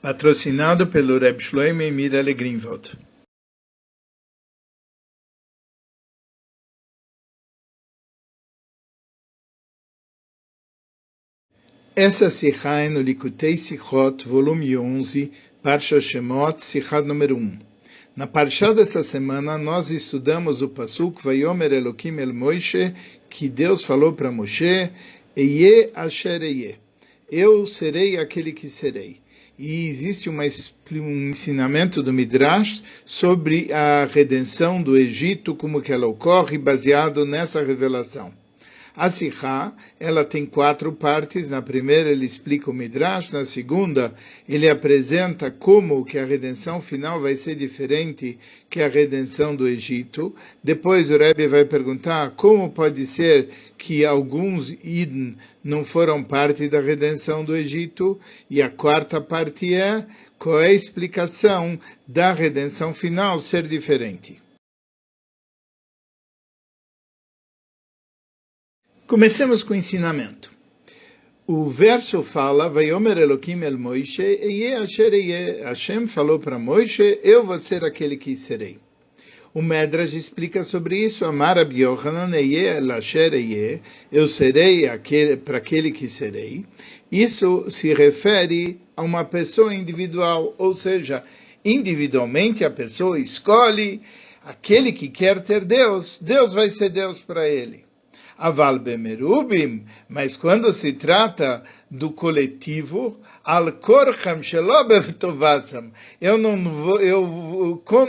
Patrocinado pelo Reb Shlomo e Mirelle Greenwald. Essa Sikha é no Likutei Sichot, volume 11, Parsha Shemot, Sikha número 1. Na Parsha dessa semana, nós estudamos o Pasuk Vayomer Elokim El Moshe, que Deus falou para Moshe, Eye Asher Eye, eu serei aquele que serei. E existe um ensinamento do Midrash sobre a redenção do Egito, como que ela ocorre, baseado nessa revelação. A Sikha, ela tem 4 partes. Na primeira ele explica o Midrash, na segunda ele apresenta como que a redenção final vai ser diferente que a redenção do Egito. Depois o Rebbe vai perguntar como pode ser que alguns Iden não foram parte da redenção do Egito. E a quarta parte é qual é a explicação da redenção final ser diferente. Comecemos com o ensinamento. O verso fala, Vayomer Elokim El Moshe, Eye Asher Eye. Hashem falou para Moshe, eu vou ser aquele que serei. O Medrash explica sobre isso, Amar Rabbi Yochanan, Eye El Asher Eye, eu serei para aquele que serei. Isso se refere a uma pessoa individual, ou seja, individualmente a pessoa escolhe aquele que quer ter Deus, Deus vai ser Deus para ele. Aval bemerubim, mas quando se trata do coletivo, al korcham shelo bevtovasam,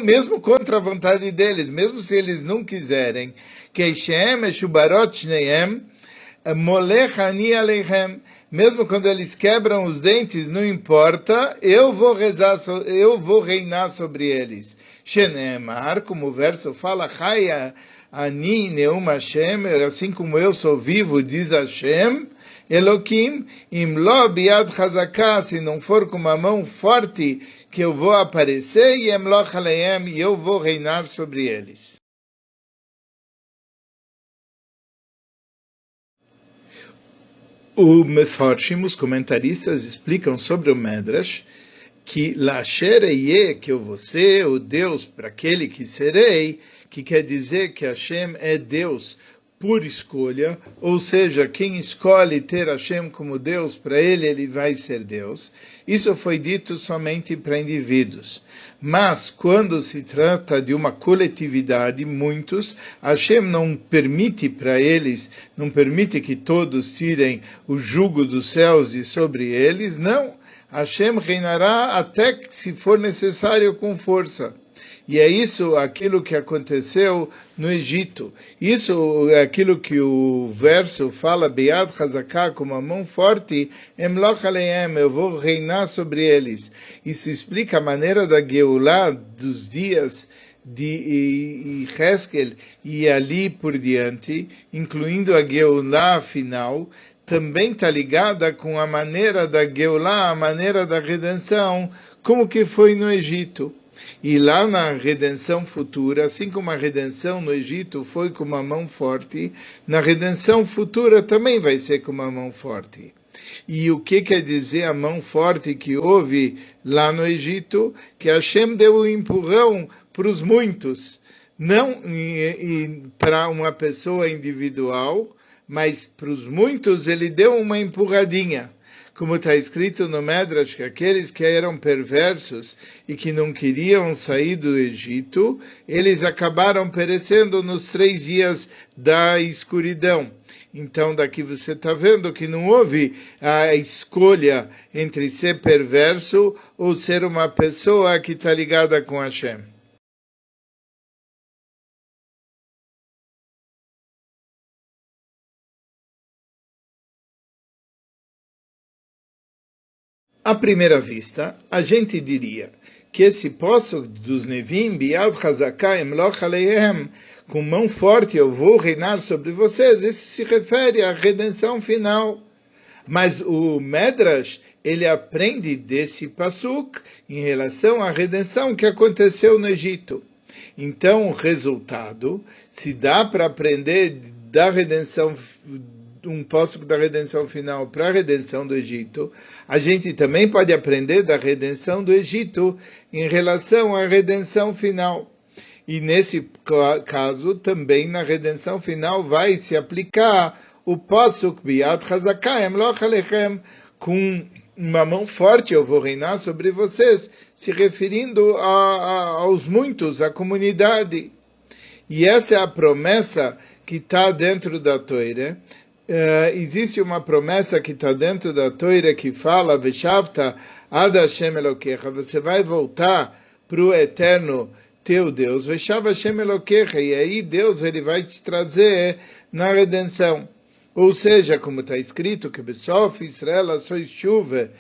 mesmo contra a vontade deles, mesmo se eles não quiserem, keishem eshubarot shneim, molech ani aleichem, mesmo quando eles quebram os dentes, não importa, eu vou reinar sobre eles. Shenemar, como o verso fala, chaya Ani Neum Hashem, assim como eu sou vivo, diz Hashem, Elokim, im lo biad chazaká, se não for com uma mão forte que eu vou aparecer, e emloch aleim, e eu vou reinar sobre eles. Os comentaristas explicam sobre o Medrash, que Lasher Eye, que eu vou ser o Deus para aquele que serei, que quer dizer que Hashem é Deus por escolha, ou seja, quem escolhe ter Hashem como Deus, para ele vai ser Deus. Isso foi dito somente para indivíduos. Mas, quando se trata de uma coletividade, muitos, Hashem não permite para eles, não permite que todos tirem o jugo dos céus e sobre eles, não. Hashem reinará até que se for necessário com força. E é isso aquilo que aconteceu no Egito. Isso é aquilo que o verso fala, Be'ad Chazaká, com uma mão forte, Emloch Aleim, eu vou reinar sobre eles. Isso explica a maneira da Geulah dos dias de Heskel e ali por diante, incluindo a Geulah final, também está ligada com a maneira da Geulah, a maneira da redenção, como que foi no Egito. E lá na redenção futura, assim como a redenção no Egito foi com uma mão forte, na redenção futura também vai ser com uma mão forte. E o que quer dizer a mão forte que houve lá no Egito? Que Hashem deu um empurrão para os muitos, não para uma pessoa individual, mas para os muitos ele deu uma empurradinha. Como está escrito no Medrash, que aqueles que eram perversos e que não queriam sair do Egito, eles acabaram perecendo nos 3 dias da escuridão. Então daqui você está vendo que não houve a escolha entre ser perverso ou ser uma pessoa que está ligada com Hashem. À primeira vista, a gente diria que esse poço dos Nevim, Biad Chazaká Emloch Aleichem, com mão forte eu vou reinar sobre vocês, isso se refere à redenção final. Mas o Medrash, ele aprende desse pasuk em relação à redenção que aconteceu no Egito. Então, o resultado, se dá para aprender da redenção um passuco da redenção final para a redenção do Egito, a gente também pode aprender da redenção do Egito em relação à redenção final. E nesse caso, também na redenção final vai se aplicar o pasuk Biad Chazaka Emloch Alechem, com uma mão forte eu vou reinar sobre vocês, se referindo aos muitos, à comunidade. E essa é a promessa que está dentro da Torá. Existe uma promessa que está dentro da Torá que fala Veshavta ad Hashem Elokecha, você vai voltar para o eterno teu Deus, Veshav Hashem Elokecha, e aí Deus ele vai te trazer na redenção. Ou seja, como está escrito, que Besof Israel sois chuva,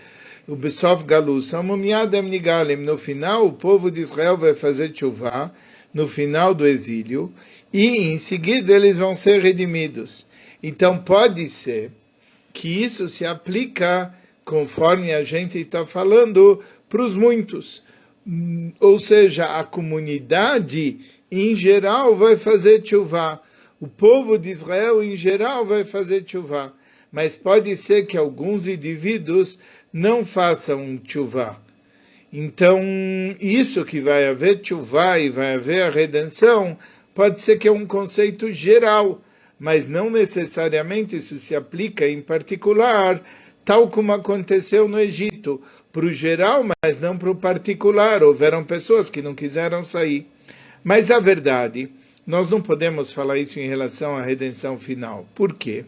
o Besof Galus, Amumiadem Nigalim, no final o povo de Israel vai fazer chuva, no final do exílio, e em seguida eles vão ser redimidos. Então pode ser que isso se aplica, conforme a gente está falando, para os muitos. Ou seja, a comunidade em geral vai fazer chuva. O povo de Israel em geral vai fazer chuva. Mas pode ser que alguns indivíduos não façam chuva. Então, isso que vai haver chuva e vai haver a redenção, pode ser que é um conceito geral, mas não necessariamente isso se aplica em particular, tal como aconteceu no Egito, para o geral, mas não para o particular. Houveram pessoas que não quiseram sair. Mas a verdade, nós não podemos falar isso em relação à redenção final. Por quê?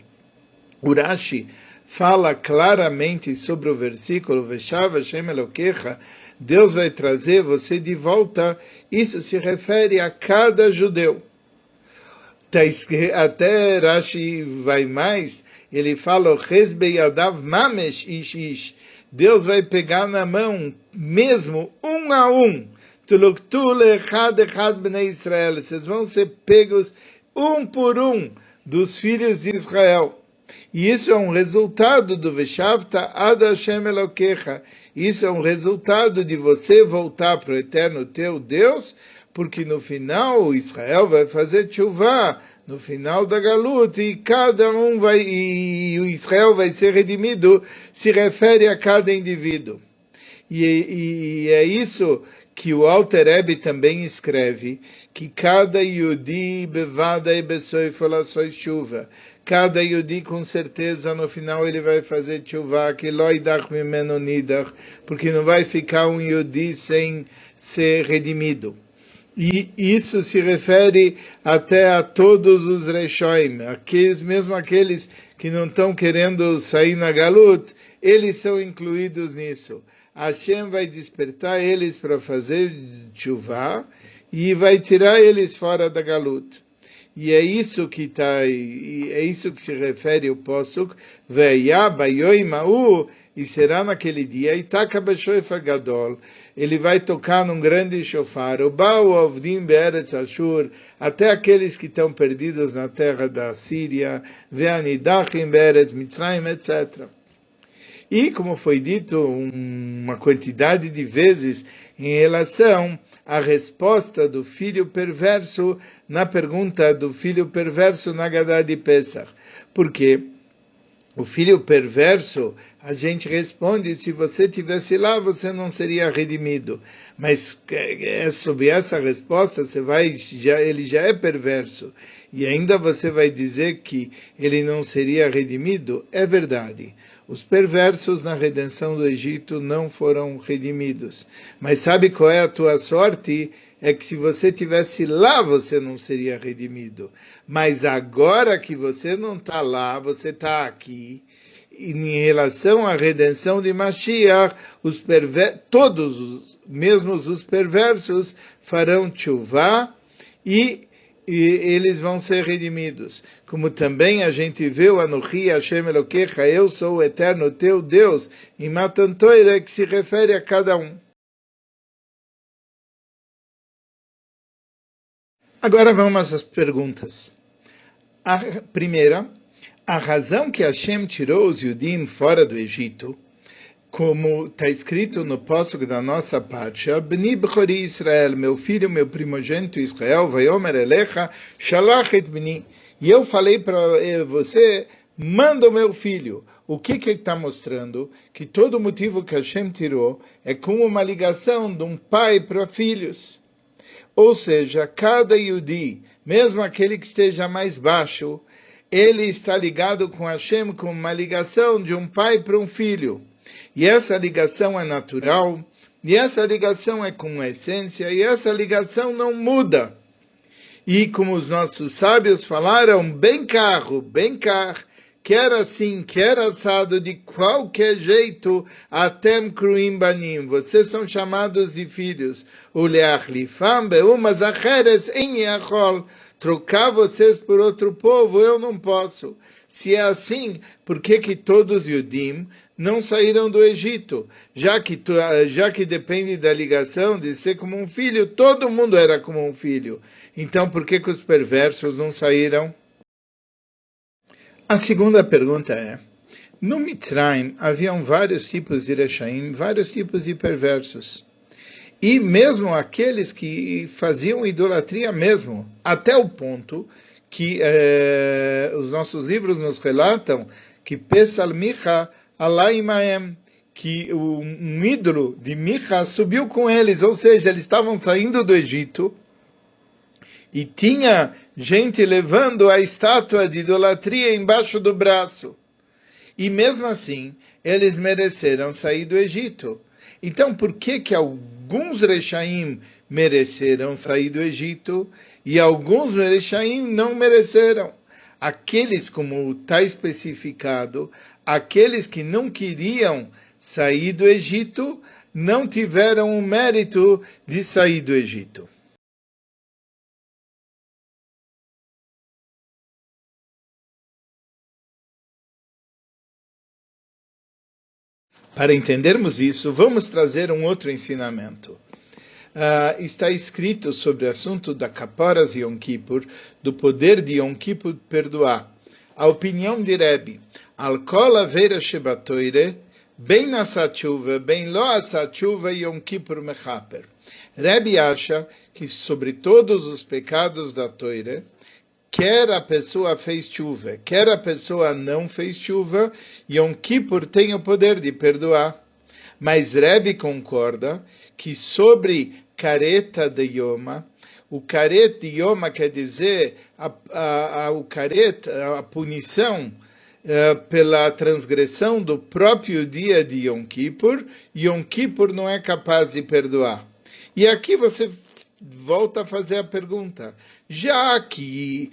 Urashi fala claramente sobre o versículo Veshav Hashem Elokecha, Deus vai trazer você de volta. Isso se refere a cada judeu. Até Rashi vai mais, ele fala Chesbeyadav Mamesh Ish Ish, Deus vai pegar na mão, mesmo, um a um. Vocês vão ser pegos um por um dos filhos de Israel. E isso é um resultado do Veshavta ad Hashem Elokecha. Isso é um resultado de você voltar para o eterno teu Deus, porque no final Israel vai fazer chuva, no final da Galut, e cada um vai, e o Israel vai ser redimido, se refere a cada indivíduo. E é isso que o Alter Rebbe também escreve, que cada Yudi bevada e besoifo lassoi chuva, cada Yudi com certeza no final ele vai fazer chuva, que loidach mimeno nidach, porque não vai ficar um Yudi sem ser redimido. E isso se refere até a todos os Reshoim, mesmo aqueles que não estão querendo sair na Galut, eles são incluídos nisso. Hashem vai despertar eles para fazer chuva e vai tirar eles fora da Galut. E é isso que se refere o Posuk, Ve'ya bayoim ha'u, e será naquele dia, Itaka b'shoifar gadol, ele vai tocar num grande shofar, o Ba'u avdim be'eretz Ashur, até aqueles que estão perdidos na terra da Síria, Ve'anidachim be'eretz Mitzrayim, etc. E, como foi dito uma quantidade de vezes em relação à resposta do filho perverso na pergunta do filho perverso na Gadá de Pesach. Porque o filho perverso, a gente responde, se você estivesse lá, você não seria redimido. Mas sob essa resposta, ele já é perverso. E ainda você vai dizer que ele não seria redimido? É verdade. Os perversos na redenção do Egito não foram redimidos. Mas sabe qual é a tua sorte? É que se você estivesse lá, você não seria redimido. Mas agora que você não está lá, você está aqui. E em relação à redenção de Mashiach, mesmo os perversos, farão chuva e eles vão ser redimidos. Como também a gente vê o Anochi Hashem Elokecha, eu sou o eterno teu Deus, em Matan Torah, que se refere a cada um. Agora vamos às perguntas. A primeira, a razão que Hashem tirou os Yudim fora do Egito, como está escrito no Posuk da nossa pátia, Bni Bechori Israel, meu filho, meu primogênito Israel, Vayomer Elecha, Shalach et Bni. E eu falei para você, manda o meu filho. O que está mostrando? Que todo motivo que Hashem tirou é como uma ligação de um pai para filhos. Ou seja, cada Yehudi, mesmo aquele que esteja mais baixo, ele está ligado com Hashem com uma ligação de um pai para um filho. E essa ligação é natural, e essa ligação é com a essência, e essa ligação não muda. E como os nossos sábios falaram, bem carro, quer assim, quer assado, de qualquer jeito, atem kruim banim, vocês são chamados de filhos. Uleachlifam beumas acheres en yachol, trocar vocês por outro povo, eu não posso. Se é assim, por que todos os Yudim não saíram do Egito? Já que depende da ligação de ser como um filho, todo mundo era como um filho. Então, por que os perversos não saíram? A segunda pergunta é, no Mitzrayim haviam vários tipos de Reshaim, vários tipos de perversos. E mesmo aqueles que faziam idolatria mesmo, até o ponto que os nossos livros nos relatam que Pesal Micha Alai Maem, que um ídolo de Micha subiu com eles, ou seja, eles estavam saindo do Egito, e tinha gente levando a estátua de idolatria embaixo do braço. E mesmo assim, eles mereceram sair do Egito. Então, por que alguns Reshaim mereceram sair do Egito e alguns Reshaim não mereceram? Aqueles, como está especificado, aqueles que não queriam sair do Egito, não tiveram o mérito de sair do Egito. Para entendermos isso, vamos trazer um outro ensinamento. Está escrito sobre o assunto da Kaparas Yom Kippur, do poder de Yom Kippur perdoar. A opinião de Rebbe, Al kol aveira shebatoire, ben asat tshuva, ben lo asat tshuva Yom Kippur mechaper. Rebbe acha que sobre todos os pecados da Toire, quer a pessoa fez chuva, quer a pessoa não fez chuva, Yom Kippur tem o poder de perdoar. Mas Rebbe concorda que sobre careta de Yoma, o caret de Yoma quer dizer o caret, a punição pela transgressão do próprio dia de Yom Kippur não é capaz de perdoar. E aqui você volta a fazer a pergunta, já que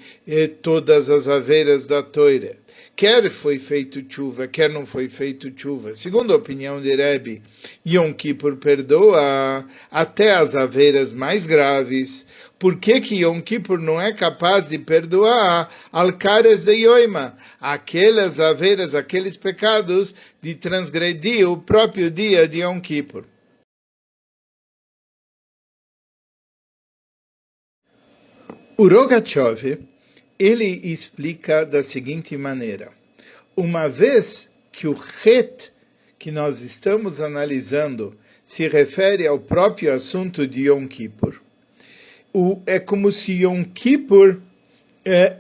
todas as aveiras da Toire, quer foi feito chuva, quer não foi feito chuva, segundo a opinião de Rebbe, Yom Kippur perdoa até as aveiras mais graves. Por que Yom Kippur não é capaz de perdoar alcares de Yoima, aquelas aveiras, aqueles pecados de transgredir o próprio dia de Yom Kippur? O Rogatchover, ele explica da seguinte maneira. Uma vez que o Het que nós estamos analisando se refere ao próprio assunto de Yom Kippur, é como se Yom Kippur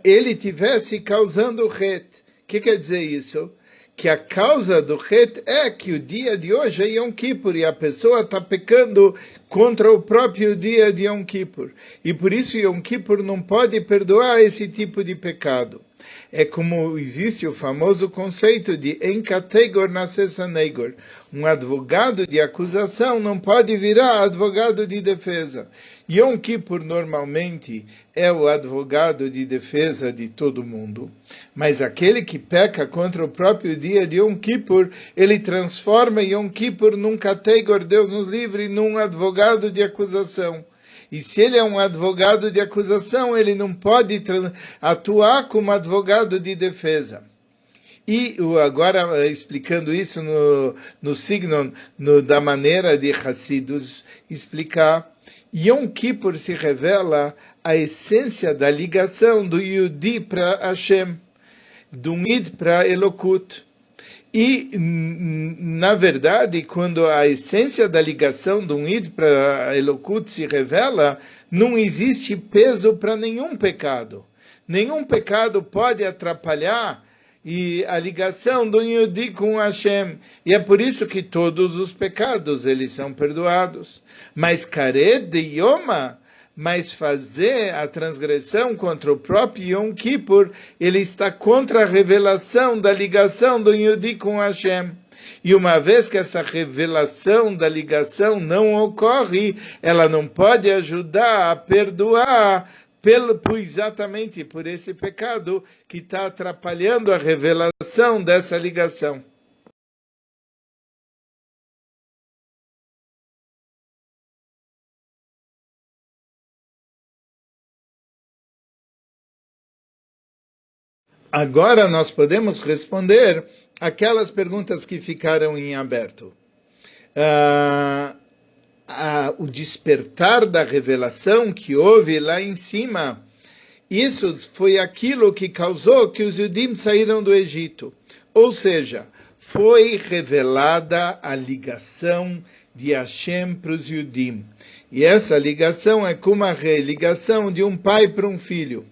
ele tivesse causando o Het. O que quer dizer isso? Que a causa do Het é que o dia de hoje é Yom Kippur e a pessoa está pecando contra o próprio dia de Yom Kippur. E por isso Yom Kippur não pode perdoar esse tipo de pecado. É como existe o famoso conceito de enkategor nasesanegor. Um advogado de acusação não pode virar advogado de defesa. Yom Kippur normalmente é o advogado de defesa de todo mundo. Mas aquele que peca contra o próprio dia de Yom Kippur, ele transforma Yom Kippur num kategor, Deus nos livre, num advogado de acusação. E se ele é um advogado de acusação, ele não pode atuar como advogado de defesa. E agora, explicando isso no signo da maneira de Hassidus explicar, Yom Kippur se revela a essência da ligação do Yehudi para Hashem, do Mid para Elokut. E, na verdade, quando a essência da ligação do Id para Elokut se revela, não existe peso para nenhum pecado. Nenhum pecado pode atrapalhar e a ligação do Yehudi com Hashem. E é por isso que todos os pecados eles são perdoados. Mas Kared de Yoma, mas fazer a transgressão contra o próprio Yom Kippur, ele está contra a revelação da ligação do Yehudi com Hashem. E uma vez que essa revelação da ligação não ocorre, ela não pode ajudar a perdoar exatamente por esse pecado que está atrapalhando a revelação dessa ligação. Agora nós podemos responder aquelas perguntas que ficaram em aberto. O despertar da revelação que houve lá em cima, isso foi aquilo que causou que os Yudim saíram do Egito. Ou seja, foi revelada a ligação de Hashem para os Yudim. E essa ligação é como a ligação de um pai para um filho.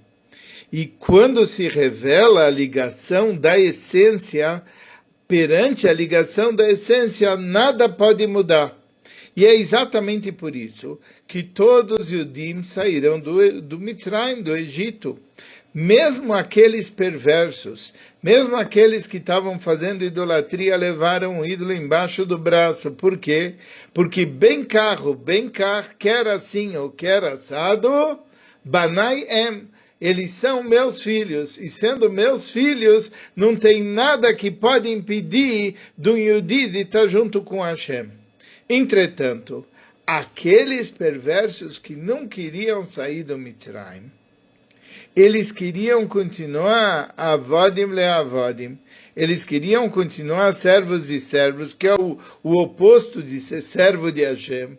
E quando se revela a ligação da essência, perante a ligação da essência, nada pode mudar. E é exatamente por isso que todos os Yudim saíram do Mitzrayim, do Egito. Mesmo aqueles perversos, mesmo aqueles que estavam fazendo idolatria, levaram o ídolo embaixo do braço. Por quê? Porque bem carro, quer assim ou quer assado, Banai Em. Eles são meus filhos, e sendo meus filhos, não tem nada que pode impedir do Yehudi de estar junto com Hashem. Entretanto, aqueles perversos que não queriam sair do Mitzrayim, eles queriam continuar avodim leavodim, eles queriam continuar servos de servos, que é o oposto de ser servo de Hashem.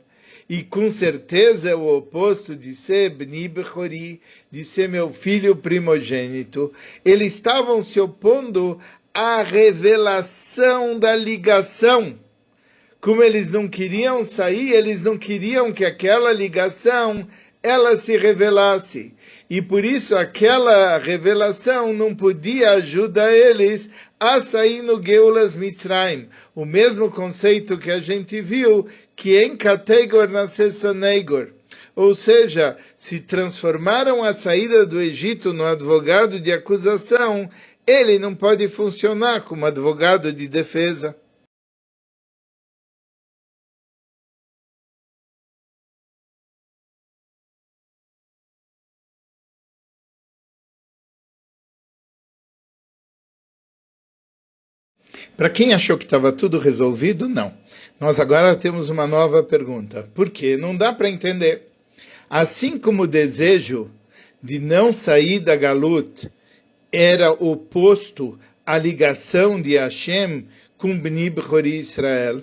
E com certeza é o oposto de ser Bni Bechori, de ser meu filho primogênito. Eles estavam se opondo à revelação da ligação. Como eles não queriam sair, eles não queriam que aquela ligação ela se revelasse. E por isso aquela revelação não podia ajudar eles a sair no Geulas Mitzrayim. O mesmo conceito que a gente viu, que em Kategor nascessa Neigor. Ou seja, se transformaram a saída do Egito no advogado de acusação, ele não pode funcionar como advogado de defesa. Para quem achou que estava tudo resolvido, não. Nós agora temos uma nova pergunta. Por quê? Não dá para entender. Assim como o desejo de não sair da Galut era oposto à ligação de Hashem com Bni Bechori Israel,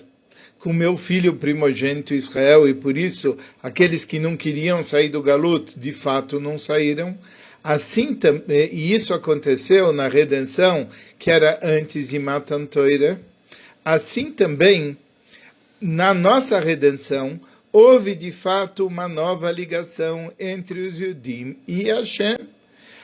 com meu filho primogênito Israel, e por isso aqueles que não queriam sair do Galut, de fato não saíram. Assim, e isso aconteceu na redenção, que era antes de Matan Torah. Assim também, na nossa redenção, houve de fato uma nova ligação entre os Yudim e Hashem.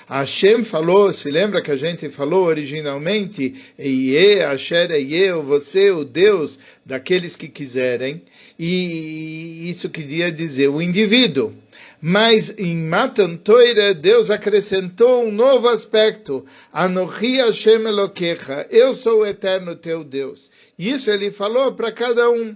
Hashem falou, se lembra que a gente falou originalmente, Eie, Asher, Eie, você, o Deus daqueles que quiserem, e isso queria dizer o indivíduo. Mas em Matan Torah, Deus acrescentou um novo aspecto. Anochi Hashem Elokecha, eu sou o eterno teu Deus. Isso ele falou para cada um.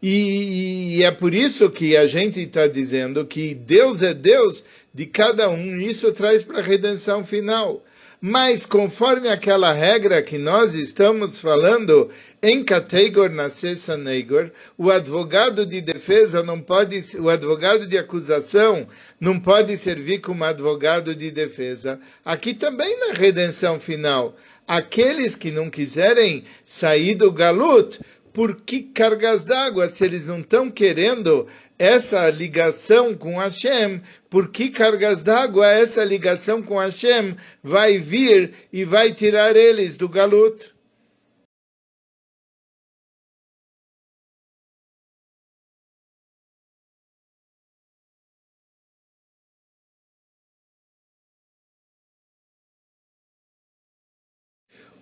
E é por isso que a gente está dizendo que Deus é Deus de cada um. Isso traz para a redenção final. Mas conforme aquela regra que nós estamos falando, em Kategor Nascessa Neigor, o advogado de defesa não pode, o advogado de acusação não pode servir como advogado de defesa. Aqui também na redenção final, aqueles que não quiserem sair do Galut, por que cargas d'água? Se eles não estão querendo essa ligação com Hashem, por que cargas d'água essa ligação com Hashem vai vir e vai tirar eles do Galut?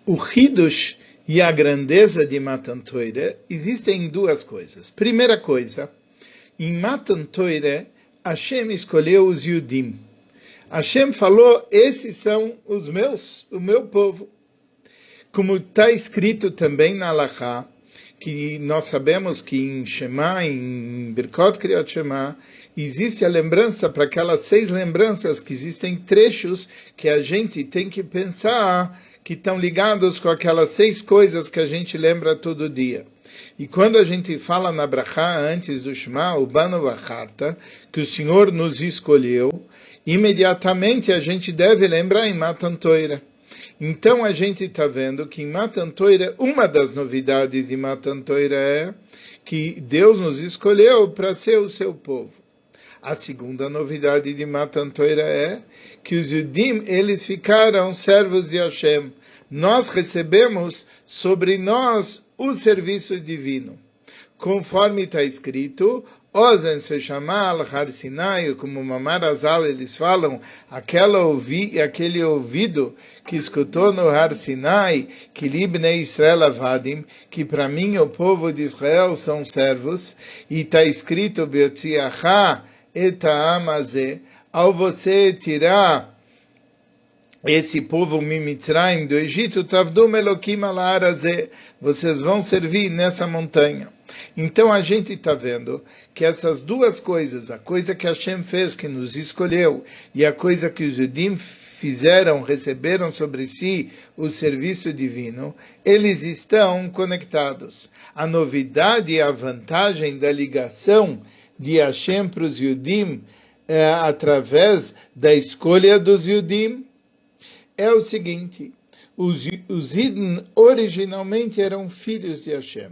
O Hidush e a grandeza de Matan Torah existem em duas coisas. Primeira coisa, em Matan Torah, Hashem escolheu os Yudim. Hashem falou, esses são o meu povo. Como está escrito também na Halachá, que nós sabemos que em Shema, em Birkot Kriyat Shema, existe a lembrança para aquelas 6 lembranças, que existem trechos que a gente tem que pensar, que estão ligados com aquelas 6 coisas que a gente lembra todo dia. E quando a gente fala na Brachá, antes do Shema, o Banu Bacharta, que o Senhor nos escolheu, imediatamente a gente deve lembrar em Matan Torah. Então a gente está vendo que em Matan Torah, uma das novidades de Matan Torah é que Deus nos escolheu para ser o seu povo. A segunda novidade de Matan Torah é que os Yudim, eles ficaram servos de Hashem. Nós recebemos sobre nós o serviço divino. Conforme está escrito, Ozen se chama Har Sinai, como Mamar Azal eles falam, aquele ouvido que escutou no Har Sinai, que Libnei Israel Avadim, que para mim o povo de Israel são servos, e está escrito, Beotziachá et ha'am hazeh, ao você tirar esse povo Mimitzraim do Egito, Tavdum Elokim al har hazeh, vocês vão servir nessa montanha. Então a gente está vendo que essas duas coisas, a coisa que Hashem fez, que nos escolheu, e a coisa que os Yudim fizeram, receberam sobre si o serviço divino, eles estão conectados. A novidade e a vantagem da ligação de Hashem para os Yudim, através da escolha dos Yudim, é o seguinte: os Yidden originalmente eram filhos de Hashem.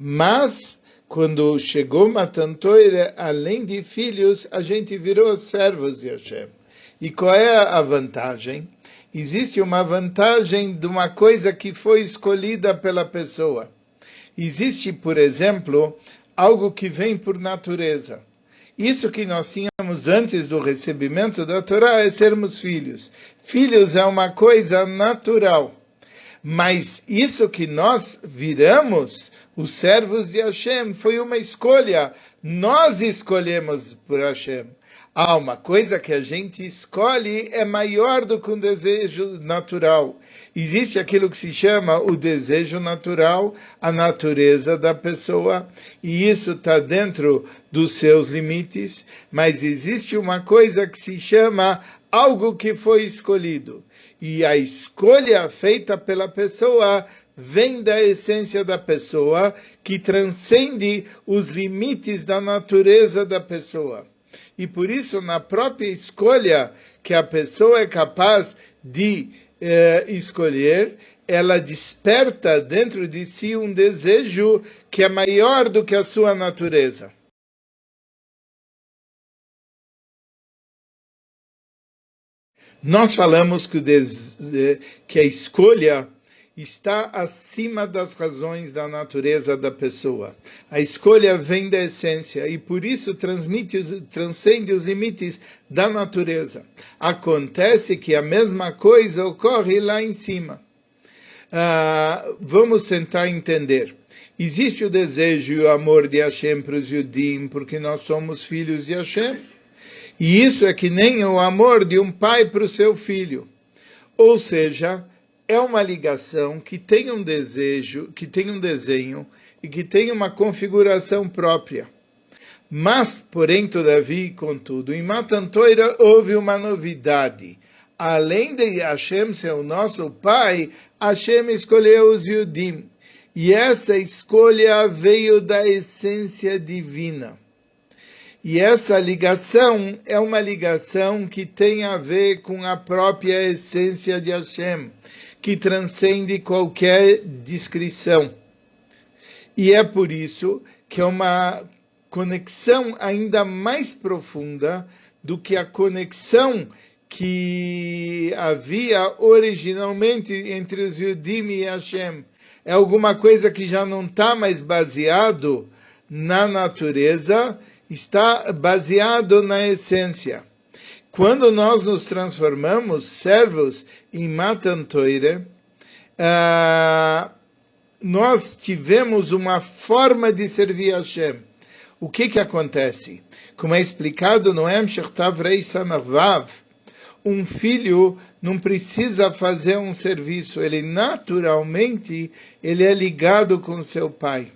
Mas, quando chegou Matan Torah, além de filhos, a gente virou servos de Hashem. E qual é a vantagem? Existe uma vantagem de uma coisa que foi escolhida pela pessoa. Existe, por exemplo, algo que vem por natureza. Isso que nós tínhamos antes do recebimento da Torá é sermos filhos. Filhos é uma coisa natural. Mas isso que nós viramos, os servos de Hashem, foi uma escolha. Nós escolhemos por Hashem. Uma coisa que a gente escolhe é maior do que um desejo natural. Existe aquilo que se chama o desejo natural, a natureza da pessoa, e isso está dentro dos seus limites, mas existe uma coisa que se chama algo que foi escolhido. E a escolha feita pela pessoa vem da essência da pessoa, que transcende os limites da natureza da pessoa. E por isso, na própria escolha que a pessoa é capaz de escolher, ela desperta dentro de si um desejo que é maior do que a sua natureza. Nós falamos que a escolha está acima das razões da natureza da pessoa. A escolha vem da essência e por isso transcende os limites da natureza. Acontece que a mesma coisa ocorre lá em cima. Vamos tentar entender. Existe o desejo e o amor de Hashem para os Yudim, porque nós somos filhos de Hashem. E isso é que nem o amor de um pai para o seu filho. Ou seja, é uma ligação que tem um desejo, que tem um desenho e que tem uma configuração própria. Mas, porém, todavia, contudo, em Matan Torah houve uma novidade. Além de Hashem ser o nosso pai, Hashem escolheu os Yudim. E essa escolha veio da essência divina. E essa ligação é uma ligação que tem a ver com a própria essência de Hashem, que transcende qualquer descrição. E é por isso que é uma conexão ainda mais profunda do que a conexão que havia originalmente entre os Yudim e Hashem. É alguma coisa que já não está mais baseado na natureza, está baseado na essência. Quando nós nos transformamos servos em Matan Torah, nós tivemos uma forma de servir a Hashem. O que acontece? Como é explicado no Hemshech Tavrei Samarvav, um filho não precisa fazer um serviço, ele naturalmente ele é ligado com seu pai.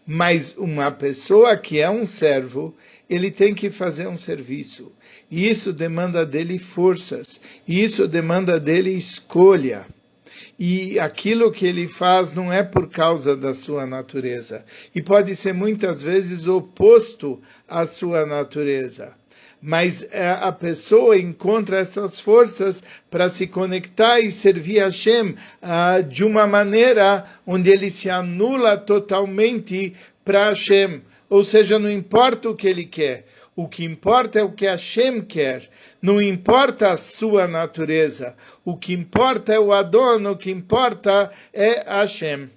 Mas uma pessoa que é um servo, ele tem que fazer um serviço. E isso demanda dele forças, e isso demanda dele escolha. E aquilo que ele faz não é por causa da sua natureza. E pode ser muitas vezes oposto à sua natureza. Mas a pessoa encontra essas forças para se conectar e servir a Hashem de uma maneira onde ele se anula totalmente para Hashem. Ou seja, não importa o que ele quer. O que importa é o que Hashem quer. Não importa a sua natureza. O que importa é o Adon, o que importa é Hashem.